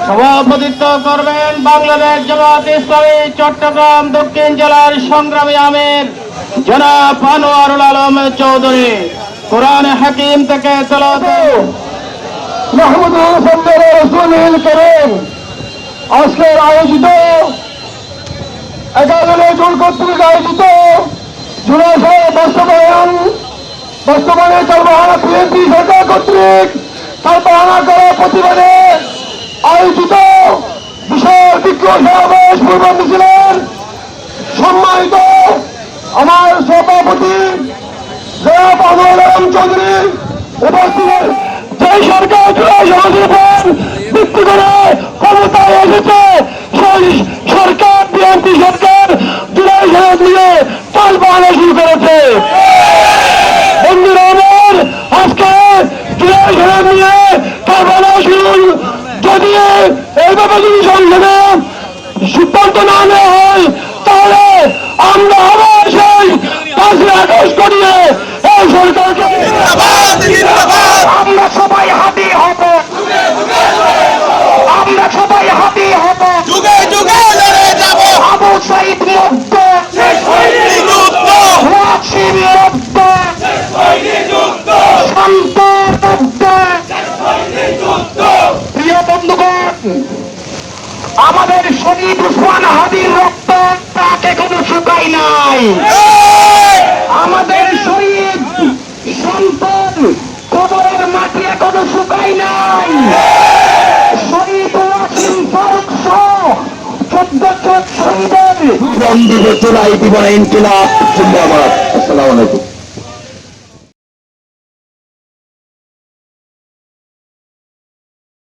সভাপতিত্ব করবেন বাংলাদেশ জামাত ইসলামী চট্টগ্রাম দক্ষিণ জেলার সংগ্রামী আমির জনাব আনোয়ারুল আলম চৌধুরী। কোরআন হাকিম থেকে তেলাওয়াত মাহমুদুর রসুল করিম আজকের আয়োজিত 11 জন কর্তৃক আয়োজিত জুলাই বাস্তবায়নে তালবাহানা বিএনপি সরকার কর্তৃক তালবাহানা করার প্রতিবাদে আয়োজিত বিশাল বিক্ষোভ সমাবেশ পূর্বান্ত ছিলেন সম্মানিত আমার সভাপতি জনাব আনোয়ার আলম চৌধুরী উপস্থিত। যে সরকার জুলাই সমাজের উপর ভিত্তি করে ক্ষমতায় এসেছে সেই সরকার বিএনপি সরকার জুলাই সমাজ নিয়ে তালবাহানা শুরু করেছে। বন্ধুরা আমার, আজকে জুলাই সমাজ নিয়ে তালবাহানা শুরু যদি এইভাবে যদি সংসদে সিদ্ধান্ত না নেওয়া হয় তাহলে আমরা আবার সেই 5ই আগস্ট করিয়ে এই সরকারকে আমরা সবাই হাতি হব, আমরা সবাই হাতি হব, যুগে যুগে লড়ে যাব। আবু সাইদ মুক্ত, ওয়াসিম মুক্ত, শান্ত মুক্ত। প্রিয় বন্ধুগণ, আমাদের শহীদ উসমান হাদির রক্ত তাক এখনো শুকায় নাই। আমাদের শহীদ সন্তান কবরের মাটি এখনো শুকায় নাই। শহীদ ওয়াসিম ফারুক সহ 14 শহীদের বন্দী চুলাই দিবন ইনকিলাব জিন্দাবাদ। আসসালামু আলাইকুম।